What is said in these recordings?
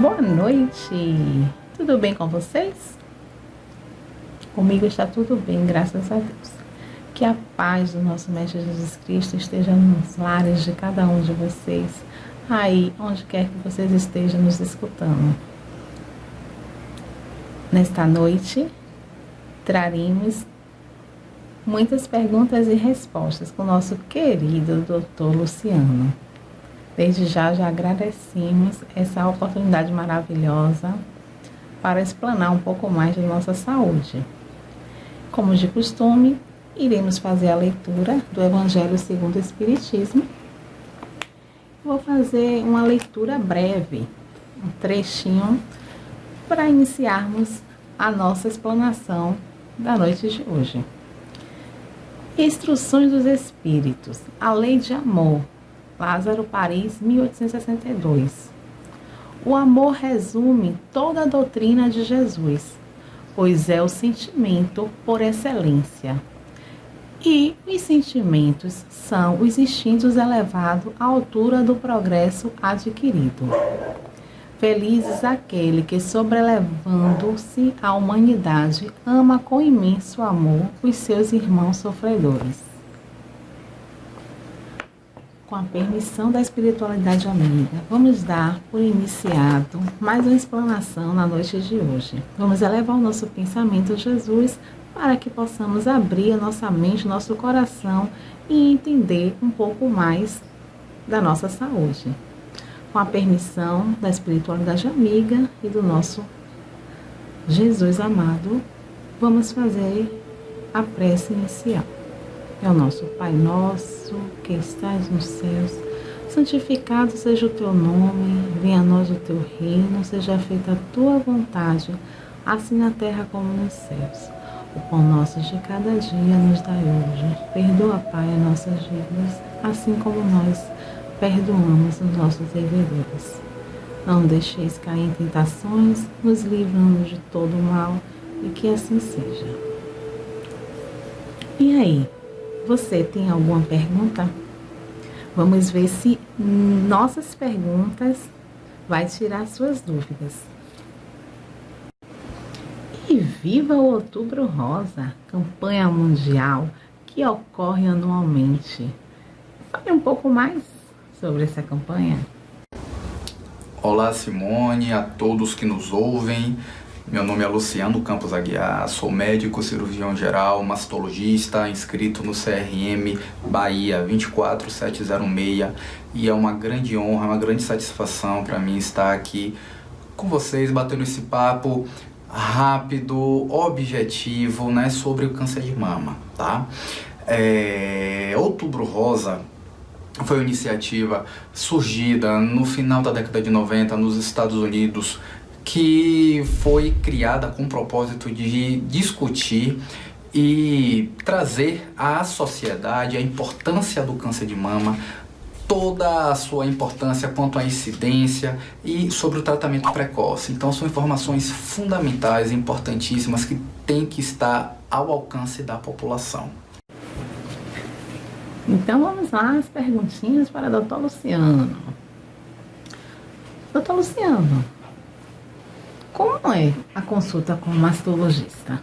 Boa noite! Tudo bem com vocês? Comigo está tudo bem, graças a Deus. Que a paz do nosso Mestre Jesus Cristo esteja nos lares de cada um de vocês, aí onde quer que vocês estejam nos escutando. Nesta noite, traremos muitas perguntas e respostas com o nosso querido Dr. Luciano. Desde já agradecemos essa oportunidade maravilhosa para explanar um pouco mais de nossa saúde. Como de costume, iremos fazer a leitura do Evangelho segundo o Espiritismo. Vou fazer uma leitura breve, um trechinho, para iniciarmos a nossa explanação da noite de hoje. Instruções dos Espíritos, a Lei de Amor, Lázaro Paris, 1862. O amor resume toda a doutrina de Jesus, pois é o sentimento por excelência. E os sentimentos são os instintos elevados à altura do progresso adquirido. Felizes aquele que, sobrelevando-se à humanidade, ama com imenso amor os seus irmãos sofredores. Com a permissão da espiritualidade amiga, vamos dar por iniciado mais uma explanação na noite de hoje. Vamos elevar o nosso pensamento a Jesus para que possamos abrir a nossa mente, nosso coração e entender um pouco mais da nossa saúde. Com a permissão da espiritualidade amiga e do nosso Jesus amado, vamos fazer a prece inicial. É o nosso Pai nosso, que estás nos céus, santificado seja o teu nome, venha a nós o teu reino, seja feita a tua vontade, assim na terra como nos céus. O pão nosso de cada dia nos dai hoje. Perdoa, Pai, as nossas dívidas, assim como nós perdoamos os nossos devedores. Não deixeis cair em tentações, nos livrando de todo o mal, e que assim seja. E aí? Você tem alguma pergunta? Vamos ver se nossas perguntas vai tirar suas dúvidas. E viva o Outubro Rosa, campanha mundial que ocorre anualmente. Fale um pouco mais sobre essa campanha. Olá, Simone, a todos que nos ouvem. Meu nome é Luciano Campos Aguiar, sou médico, cirurgião geral, mastologista, inscrito no CRM Bahia 24706, e é uma grande honra, uma grande satisfação para mim estar aqui com vocês, batendo esse papo rápido, objetivo, né, sobre o câncer de mama, tá? Outubro Rosa foi uma iniciativa surgida no final da década de 90 nos Estados Unidos, que foi criada com o propósito de discutir e trazer à sociedade a importância do câncer de mama, toda a sua importância quanto à incidência e sobre o tratamento precoce. Então são informações fundamentais, importantíssimas, que têm que estar ao alcance da população. Então vamos lá, as perguntinhas para o Dr. Luciano. Dr. Luciano, como é a consulta com o mastologista?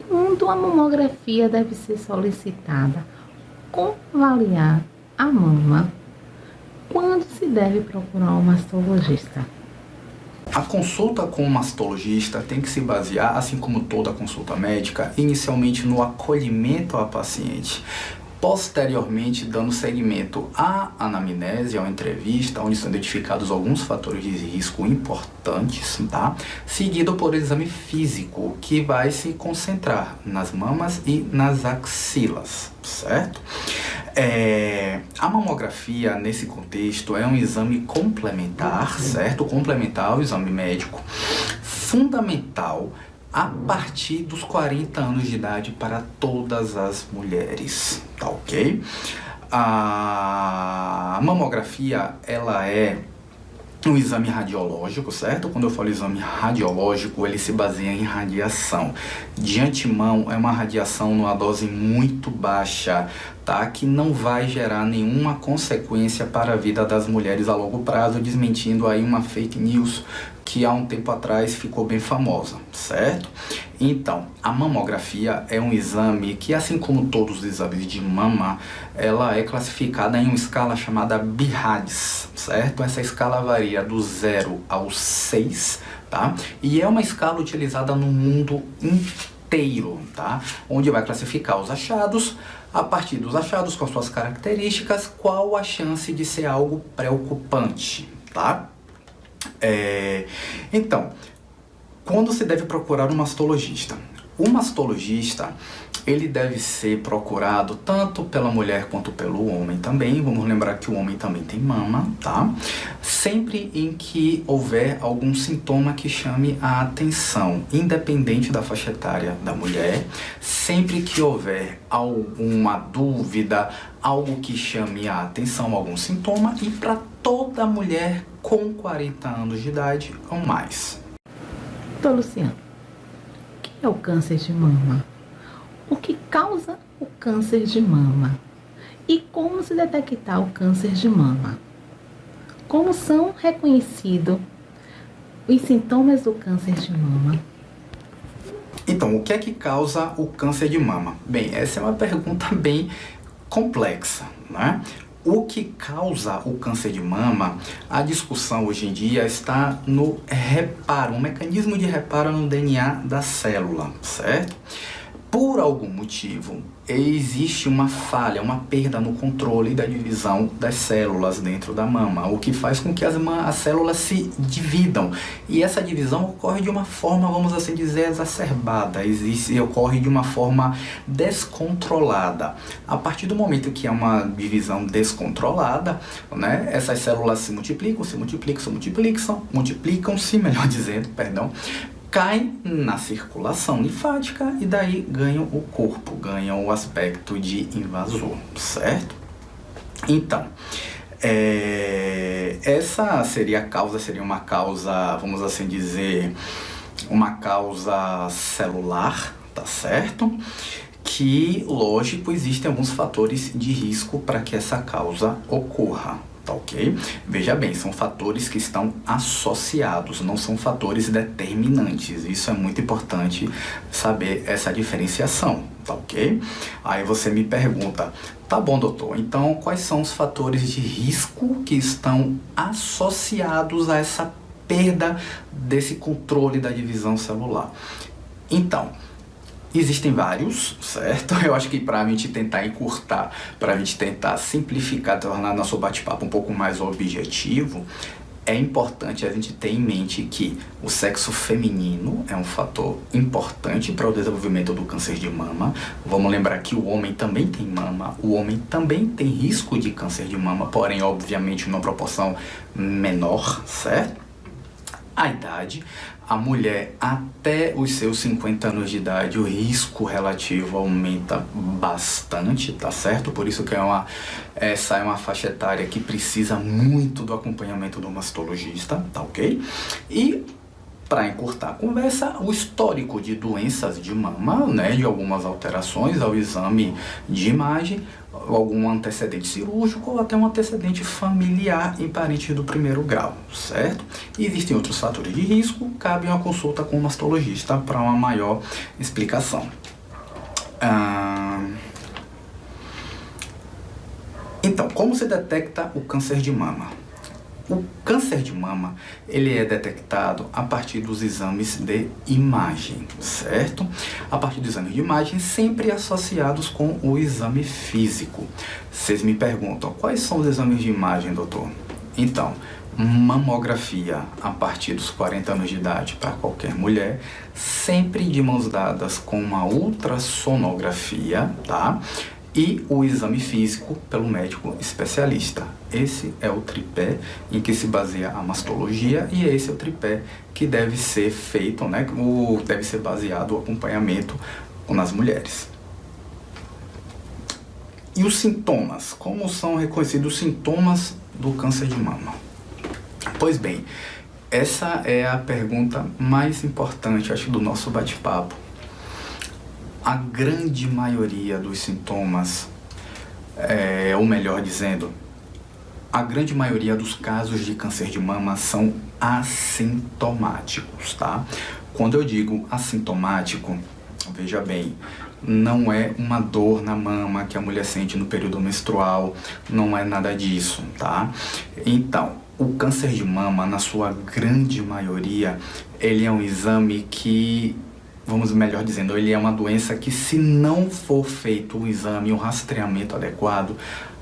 Quando a mamografia deve ser solicitada? Como avaliar a mama? Quando se deve procurar um mastologista? A consulta com o mastologista tem que se basear, assim como toda consulta médica, inicialmente no acolhimento à paciente. Posteriormente, dando seguimento à anamnese, à entrevista, onde são identificados alguns fatores de risco importantes, tá? Seguido por exame físico, que vai se concentrar nas mamas e nas axilas, certo? A mamografia, nesse contexto, é um exame complementar, certo? Complementar ao exame médico, fundamental a partir dos 40 anos de idade para todas as mulheres, tá ok? A mamografia, ela é um exame radiológico, certo? Quando eu falo exame radiológico, ele se baseia em radiação. De antemão, é uma radiação numa dose muito baixa, tá? Que não vai gerar nenhuma consequência para a vida das mulheres a longo prazo, desmentindo aí uma fake news que há um tempo atrás ficou bem famosa, certo? Então, a mamografia é um exame que, assim como todos os exames de mama, ela é classificada em uma escala chamada BIRADS, certo? Essa escala varia do 0 ao 6, tá? E é uma escala utilizada no mundo inteiro, tá? Onde vai classificar os achados. A partir dos achados, com suas características, qual a chance de ser algo preocupante, tá? Então, quando se deve procurar um mastologista? O mastologista, ele deve ser procurado tanto pela mulher quanto pelo homem também. Vamos lembrar que o homem também tem mama, tá? Sempre em que houver algum sintoma que chame a atenção, independente da faixa etária da mulher, sempre que houver alguma dúvida, algo que chame a atenção, algum sintoma, e para toda mulher com 40 anos de idade ou mais. Doutor Luciano, o que é o câncer de mama? O que causa o câncer de mama? E como se detectar o câncer de mama? Como são reconhecidos os sintomas do câncer de mama? Então, o que é que causa o câncer de mama? Bem, essa é uma pergunta bem complexa, né? O que causa o câncer de mama, a discussão hoje em dia está no reparo, um mecanismo de reparo no DNA da célula, certo? Por algum motivo, existe uma falha, uma perda no controle da divisão das células dentro da mama, o que faz com que as células se dividam. E essa divisão ocorre de uma forma, vamos assim dizer, exacerbada, ocorre de uma forma descontrolada. A partir do momento que é uma divisão descontrolada, né, essas células se multiplicam-se, melhor dizendo, caem na circulação linfática e daí ganham o corpo, ganham o aspecto de invasor, certo? Então, essa seria uma causa, vamos assim dizer, uma causa celular, tá certo? Que, lógico, existem alguns fatores de risco para que essa causa ocorra. Tá ok? Veja bem, são fatores que estão associados, não são fatores determinantes. Isso é muito importante saber essa diferenciação, tá ok? Aí você me pergunta, tá bom, doutor, então quais são os fatores de risco que estão associados a essa perda desse controle da divisão celular? Então, existem vários, certo? Eu acho que para a gente tentar encurtar, para a gente tentar simplificar, tornar nosso bate-papo um pouco mais objetivo, é importante a gente ter em mente que o sexo feminino é um fator importante para o desenvolvimento do câncer de mama. Vamos lembrar que o homem também tem mama, o homem também tem risco de câncer de mama, porém, obviamente, numa proporção menor, certo? A idade, a mulher até os seus 50 anos de idade, o risco relativo aumenta bastante, tá certo? Por isso que essa é uma faixa etária que precisa muito do acompanhamento do mastologista, tá ok? E para encurtar a conversa, o histórico de doenças de mama, né, de algumas alterações ao exame de imagem, algum antecedente cirúrgico ou até um antecedente familiar em parente do primeiro grau, certo? E existem outros fatores de risco, cabe uma consulta com o mastologista para uma maior explicação. Então, como se detecta o câncer de mama? O câncer de mama, ele é detectado a partir dos exames de imagem, certo? A partir dos exames de imagem, sempre associados com o exame físico. Vocês me perguntam, quais são os exames de imagem, doutor? Então, mamografia a partir dos 40 anos de idade para qualquer mulher, sempre de mãos dadas com uma ultrassonografia, tá? E o exame físico pelo médico especialista. Esse é o tripé em que se baseia a mastologia e esse é o tripé que deve ser feito, né? Deve ser baseado o acompanhamento nas mulheres. E os sintomas? Como são reconhecidos os sintomas do câncer de mama? Pois bem, essa é a pergunta mais importante, acho, do nosso bate-papo. A grande maioria dos sintomas, ou melhor dizendo, a grande maioria dos casos de câncer de mama são assintomáticos, tá? Quando eu digo assintomático, veja bem, não é uma dor na mama que a mulher sente no período menstrual, não é nada disso, tá? Então, o câncer de mama, na sua grande maioria, ele é um exame que, vamos melhor dizendo, ele é uma doença que, se não for feito o exame, o rastreamento adequado,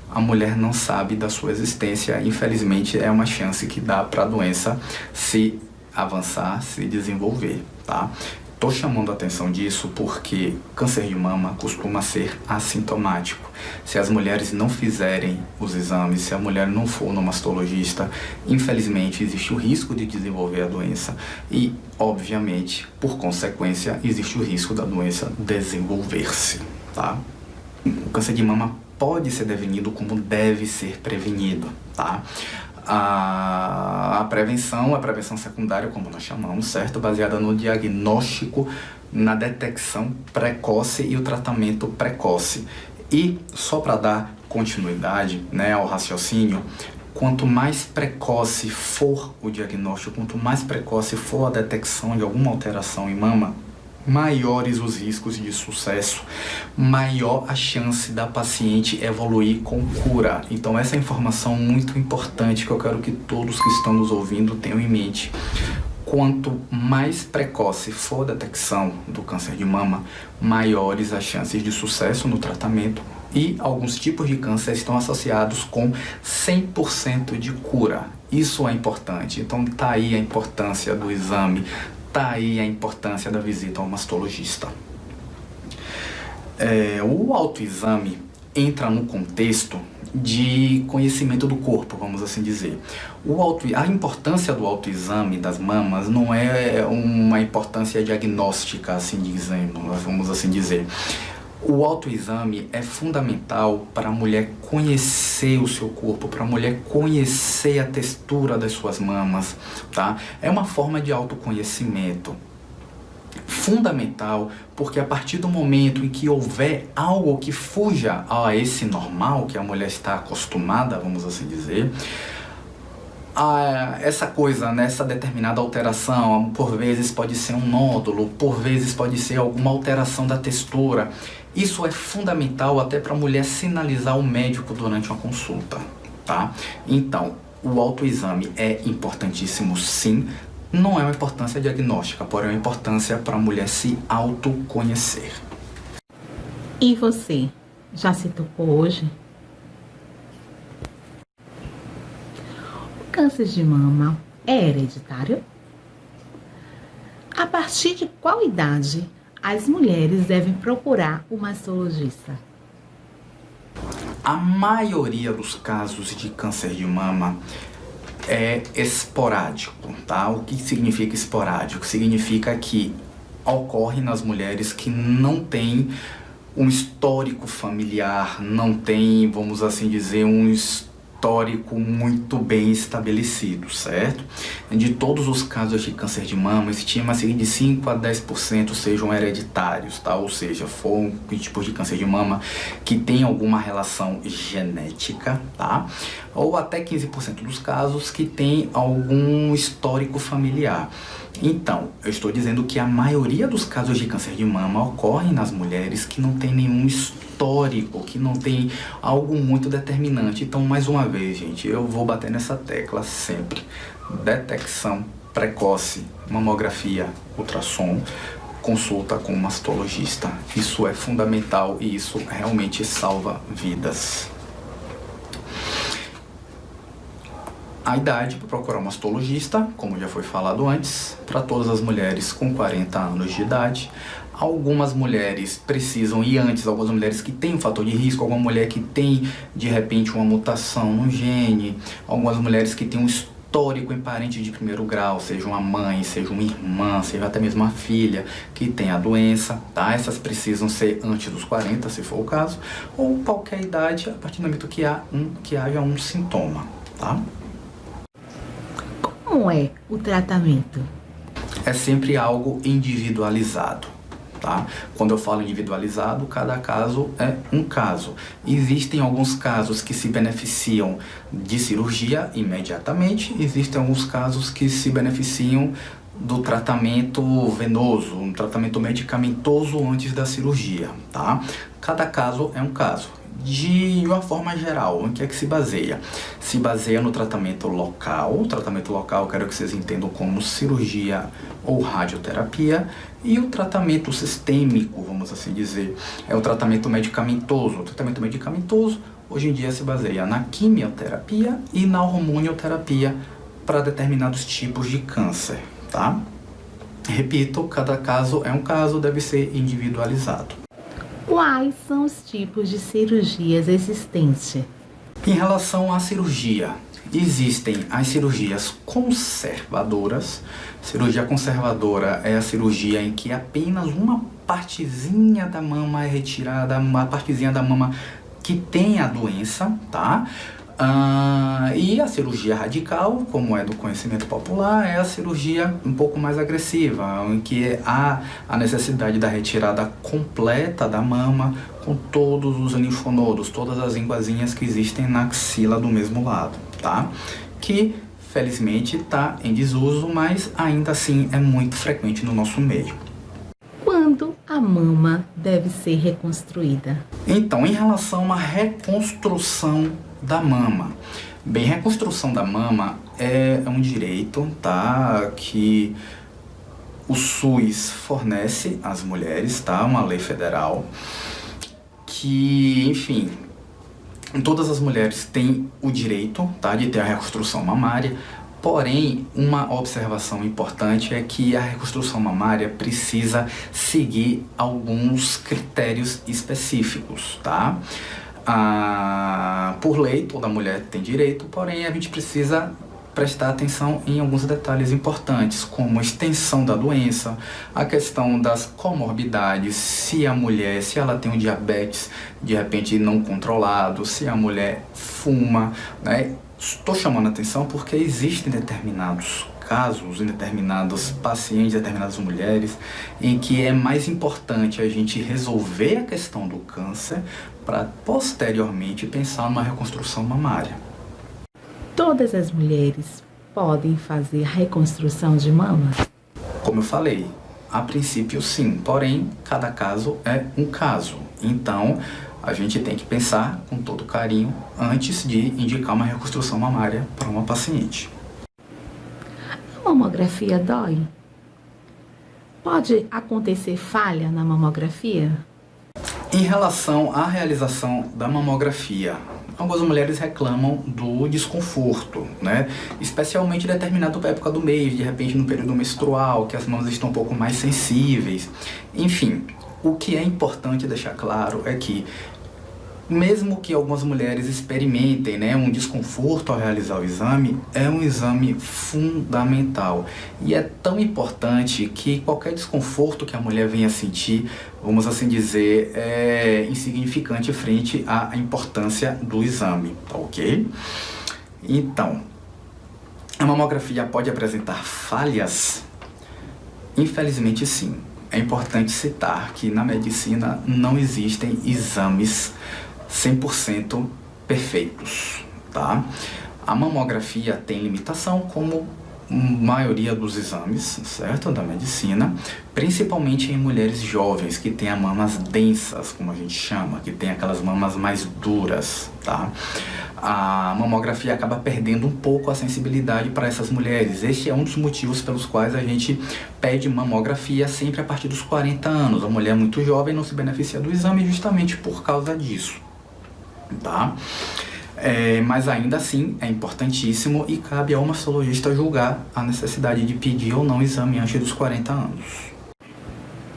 a mulher não sabe da sua existência. Infelizmente, é uma chance que dá para a doença se avançar, se desenvolver, tá? Tô chamando a atenção disso porque câncer de mama costuma ser assintomático. Se as mulheres não fizerem os exames, se a mulher não for no mastologista, infelizmente existe o risco de desenvolver a doença e, obviamente, por consequência, existe o risco da doença desenvolver-se, tá? O câncer de mama pode ser prevenido como deve ser prevenido, tá? A prevenção secundária, como nós chamamos, certo? Baseada no diagnóstico, na detecção precoce e o tratamento precoce. E só para dar continuidade, né, ao raciocínio, quanto mais precoce for o diagnóstico, quanto mais precoce for a detecção de alguma alteração em mama, maiores os riscos de sucesso, maior a chance da paciente evoluir com cura. Então essa é a informação muito importante que eu quero que todos que estão nos ouvindo tenham em mente. Quanto mais precoce for a detecção do câncer de mama, maiores as chances de sucesso no tratamento, e alguns tipos de câncer estão associados com 100% de cura. Isso é importante. Então tá aí a importância do exame, tá aí a importância da visita ao mastologista. O autoexame entra no contexto de conhecimento do corpo, vamos assim dizer. A importância do autoexame das mamas não é uma importância diagnóstica, assim dizendo, vamos assim dizer. O autoexame é fundamental para a mulher conhecer o seu corpo, para a mulher conhecer a textura das suas mamas, tá? É uma forma de autoconhecimento fundamental, porque a partir do momento em que houver algo que fuja a esse normal que a mulher está acostumada, vamos assim dizer, essa coisa, né, essa determinada alteração, por vezes pode ser um nódulo, por vezes pode ser alguma alteração da textura. Isso é fundamental até para a mulher sinalizar ao médico durante uma consulta, tá? Então, o autoexame é importantíssimo, sim. Não é uma importância diagnóstica, porém é uma importância para a mulher se autoconhecer. E você, já se tocou hoje? O câncer de mama é hereditário? A partir de qual idade as mulheres devem procurar o mastologista? A maioria dos casos de câncer de mama é esporádico, tá? O que significa esporádico? Significa que ocorre nas mulheres que não têm um histórico familiar, não tem, vamos assim dizer, um histórico muito bem estabelecido, certo? De todos os casos de câncer de mama, estima-se de 5 a 10% sejam hereditários, tá? Ou seja, foram tipos de câncer de mama que tem alguma relação genética, tá? Ou até 15% dos casos que tem algum histórico familiar. Então, eu estou dizendo que a maioria dos casos de câncer de mama ocorrem nas mulheres que não tem nenhum histórico, que não tem algo muito determinante. Então, mais uma vez, gente, eu vou bater nessa tecla sempre. Detecção precoce, mamografia, ultrassom, consulta com o mastologista. Isso é fundamental e isso realmente salva vidas. A idade para procurar um mastologista, como já foi falado antes, para todas as mulheres com 40 anos de idade. Algumas mulheres precisam ir antes, algumas mulheres que têm um fator de risco, alguma mulher que tem, de repente, uma mutação no gene, algumas mulheres que têm um histórico em parente de primeiro grau, seja uma mãe, seja uma irmã, seja até mesmo uma filha que tem a doença, tá? Essas precisam ser antes dos 40, se for o caso, ou qualquer idade, a partir do momento que haja um sintoma, tá? Como é o tratamento? É sempre algo individualizado, tá? Quando eu falo individualizado, cada caso é um caso. Existem alguns casos que se beneficiam de cirurgia imediatamente, existem alguns casos que se beneficiam do tratamento venoso, um tratamento medicamentoso antes da cirurgia, tá? Cada caso é um caso. De uma forma geral, em que é que se baseia? Se baseia no tratamento local. O tratamento local, quero que vocês entendam como cirurgia ou radioterapia. E o tratamento sistêmico, vamos assim dizer, é o tratamento medicamentoso. O tratamento medicamentoso, hoje em dia, se baseia na quimioterapia e na hormonioterapia para determinados tipos de câncer, tá? Repito, cada caso é um caso, deve ser individualizado. Quais são os tipos de cirurgias existentes? Em relação à cirurgia, existem as cirurgias conservadoras. Cirurgia conservadora é a cirurgia em que apenas uma partezinha da mama é retirada, uma partezinha da mama que tem a doença, tá? E a cirurgia radical, como é do conhecimento popular, é a cirurgia um pouco mais agressiva, em que há a necessidade da retirada completa da mama com todos os linfonodos, todas as linguazinhas que existem na axila do mesmo lado, tá? Que felizmente está em desuso, mas ainda assim é muito frequente no nosso meio. Quando a mama deve ser reconstruída? Então, em relação à reconstrução da mama. Bem, reconstrução da mama é um direito, tá? Que o SUS fornece às mulheres, tá? Uma lei federal que, enfim, todas as mulheres têm o direito, tá? De ter a reconstrução mamária. Porém, uma observação importante é que a reconstrução mamária precisa seguir alguns critérios específicos, tá? Por lei, toda mulher tem direito, porém a gente precisa prestar atenção em alguns detalhes importantes, como a extensão da doença, a questão das comorbidades, se a mulher, se ela tem um diabetes de repente não controlado, se a mulher fuma, né? Estou chamando a atenção porque existem determinados casos, em determinados pacientes, determinadas mulheres, em que é mais importante a gente resolver a questão do câncer para posteriormente pensar numa reconstrução mamária. Todas as mulheres podem fazer reconstrução de mama? Como eu falei, a princípio sim, porém cada caso é um caso. Então a gente tem que pensar com todo carinho antes de indicar uma reconstrução mamária para uma paciente. A mamografia dói? Pode acontecer falha na mamografia? Em relação à realização da mamografia, algumas mulheres reclamam do desconforto, né? Especialmente em determinada época do mês, de repente no período menstrual, que as mãos estão um pouco mais sensíveis. Enfim, o que é importante deixar claro é que, mesmo que algumas mulheres experimentem, né, um desconforto ao realizar o exame, é um exame fundamental. E é tão importante que qualquer desconforto que a mulher venha sentir, vamos assim dizer, é insignificante frente à importância do exame, tá ok? Então, a mamografia pode apresentar falhas? Infelizmente sim. É importante citar que na medicina não existem exames 100% perfeitos, tá? A mamografia tem limitação, como a maioria dos exames, certo? Da medicina, principalmente em mulheres jovens que têm as mamas densas, como a gente chama, que tem aquelas mamas mais duras, tá? A mamografia acaba perdendo um pouco a sensibilidade para essas mulheres. Este é um dos motivos pelos quais a gente pede mamografia sempre a partir dos 40 anos. A mulher muito jovem não se beneficia do exame justamente por causa disso, tá? Mas ainda assim é importantíssimo e cabe ao mastologista julgar a necessidade de pedir ou não exame antes dos 40 anos.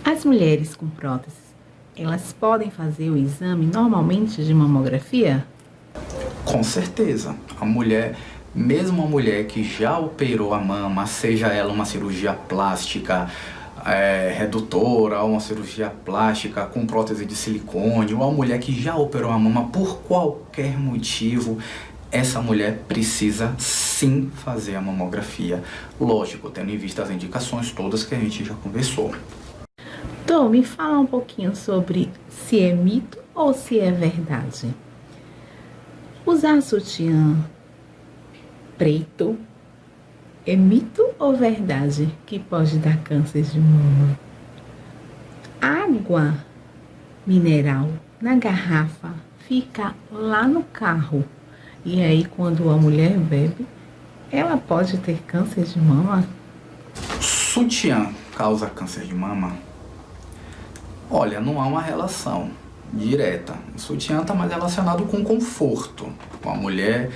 As mulheres com próteses, elas podem fazer o exame normalmente de mamografia? Com certeza. A mulher, mesmo a mulher que já operou a mama, seja ela uma cirurgia plástica, redutora, ou uma cirurgia plástica com prótese de silicone, ou a mulher que já operou a mama por qualquer motivo, essa mulher precisa sim fazer a mamografia. Lógico, tendo em vista as indicações todas que a gente já conversou. Então, me fala um pouquinho sobre se é mito ou se é verdade. Usar sutiã preto é mito ou verdade que pode dar câncer de mama? Água mineral na garrafa fica lá no carro. E aí, quando a mulher bebe, ela pode ter câncer de mama? Sutiã causa câncer de mama? Olha, não há uma relação direta. O sutiã está mais relacionado com conforto, com a mulher,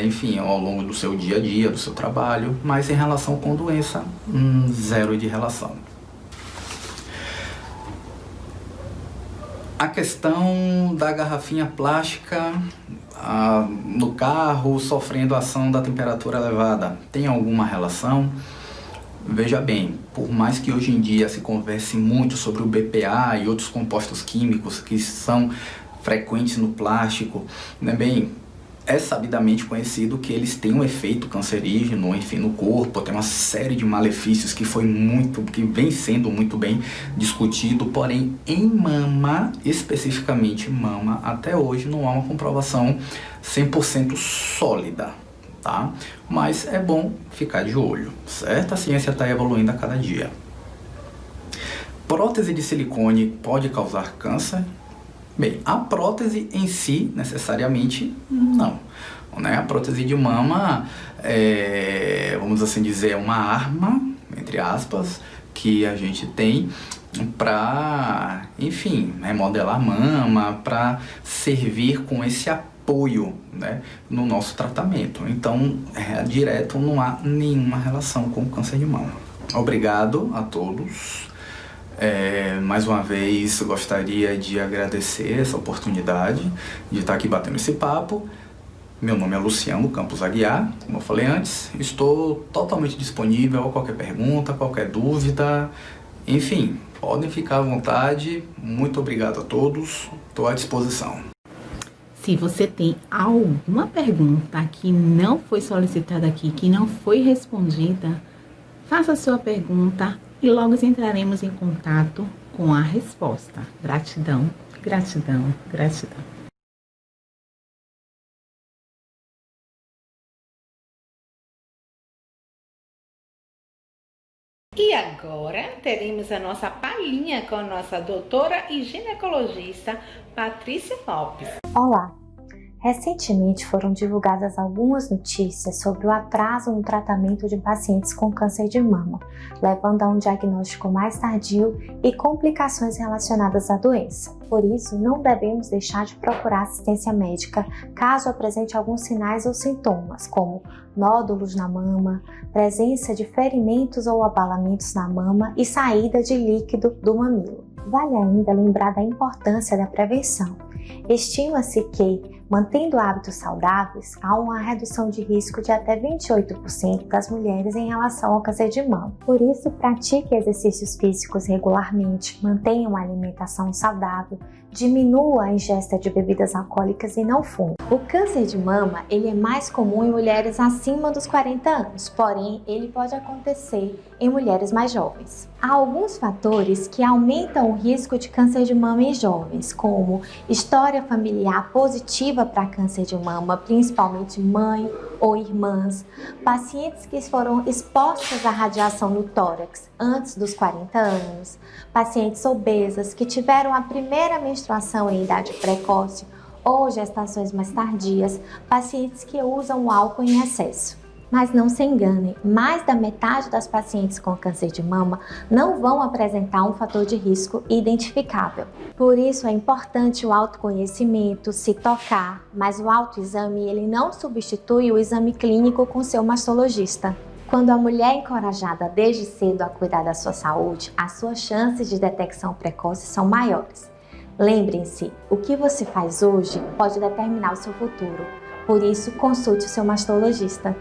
enfim, ao longo do seu dia a dia, do seu trabalho, mas em relação com doença, zero de relação. A questão da garrafinha plástica no carro sofrendo ação da temperatura elevada, tem alguma relação? Veja bem, por mais que hoje em dia se converse muito sobre o BPA e outros compostos químicos que são frequentes no plástico, né, bem, é sabidamente conhecido que eles têm um efeito cancerígeno, enfim, no corpo, tem uma série de malefícios que vem sendo muito bem discutido, porém em mama, especificamente mama, até hoje não há uma comprovação 100% sólida, tá? Mas é bom ficar de olho, certo? A ciência está evoluindo a cada dia. Prótese de silicone pode causar câncer? Bem, a prótese em si, necessariamente, não. Né? A prótese de mama vamos assim dizer, uma arma, entre aspas, que a gente tem para, enfim, remodelar a mama, para servir com esse apoio, né, no nosso tratamento. Então, direto, não há nenhuma relação com o câncer de mama. Obrigado a todos. Mais uma vez gostaria de agradecer essa oportunidade de estar aqui batendo esse papo. Meu nome é Luciano Campos Aguiar, como eu falei antes, estou totalmente disponível a qualquer pergunta, qualquer dúvida, enfim, podem ficar à vontade. Muito obrigado a todos, estou à disposição. Se você tem alguma pergunta que não foi solicitada aqui, que não foi respondida, faça a sua pergunta e logo entraremos em contato com a resposta. Gratidão, gratidão, gratidão. E agora teremos a nossa palhinha com a nossa doutora e ginecologista Patrícia Lopes. Olá! Recentemente foram divulgadas algumas notícias sobre o atraso no tratamento de pacientes com câncer de mama, levando a um diagnóstico mais tardio e complicações relacionadas à doença. Por isso, não devemos deixar de procurar assistência médica caso apresente alguns sinais ou sintomas, como nódulos na mama, presença de ferimentos ou abalamentos na mama e saída de líquido do mamilo. Vale ainda lembrar da importância da prevenção. Estima-se que, mantendo hábitos saudáveis, há uma redução de risco de até 28% das mulheres em relação ao câncer de mama. Por isso, pratique exercícios físicos regularmente, mantenha uma alimentação saudável, diminua a ingesta de bebidas alcoólicas e não fume. O câncer de mama ele é mais comum em mulheres acima dos 40 anos, porém ele pode acontecer em mulheres mais jovens. Há alguns fatores que aumentam o risco de câncer de mama em jovens, como história familiar positiva para câncer de mama, principalmente mãe ou irmãs, pacientes que foram expostas à radiação no tórax antes dos 40 anos, pacientes obesas que tiveram a primeira menstruação em idade precoce ou gestações mais tardias, pacientes que usam o álcool em excesso. Mas não se enganem, mais da metade das pacientes com câncer de mama não vão apresentar um fator de risco identificável. Por isso é importante o autoconhecimento, se tocar, mas o autoexame ele não substitui o exame clínico com seu mastologista. Quando a mulher é encorajada desde cedo a cuidar da sua saúde, as suas chances de detecção precoce são maiores. Lembrem-se, o que você faz hoje pode determinar o seu futuro. Por isso, consulte o seu mastologista.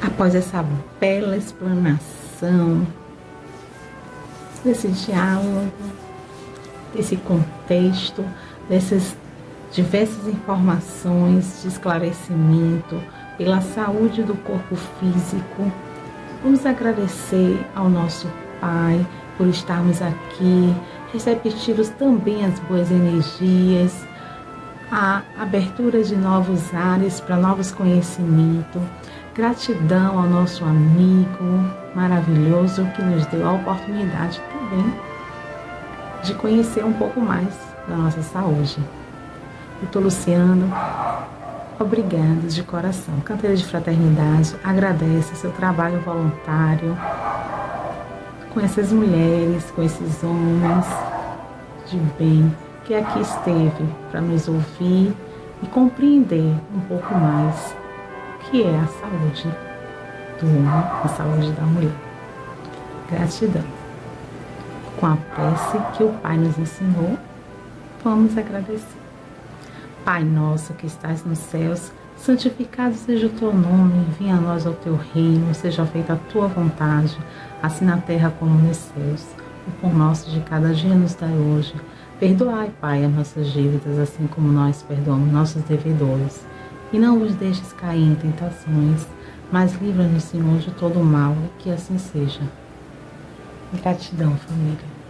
Após essa bela explanação, desse diálogo, desse contexto, desses diversas informações de esclarecimento, pela saúde do corpo físico. Vamos agradecer ao nosso Pai por estarmos aqui, receptivos também às boas energias, a abertura de novos ares para novos conhecimentos. Gratidão ao nosso amigo maravilhoso que nos deu a oportunidade também de conhecer um pouco mais da nossa saúde. Doutor Luciano, obrigado de coração. Canteira de Fraternidade agradece seu trabalho voluntário com essas mulheres, com esses homens de bem que aqui esteve para nos ouvir e compreender um pouco mais o que é a saúde do homem, a saúde da mulher. Gratidão. Com a prece que o Pai nos ensinou, vamos agradecer. Pai nosso que estás nos céus, santificado seja o teu nome, venha a nós o teu reino, seja feita a tua vontade, assim na terra como nos céus. O pão nosso de cada dia nos dai hoje. Perdoai, Pai, as nossas dívidas, assim como nós perdoamos nossos devedores. E não os deixes cair em tentações, mas livra-nos, Senhor, de todo o mal, que assim seja. Gratidão, família.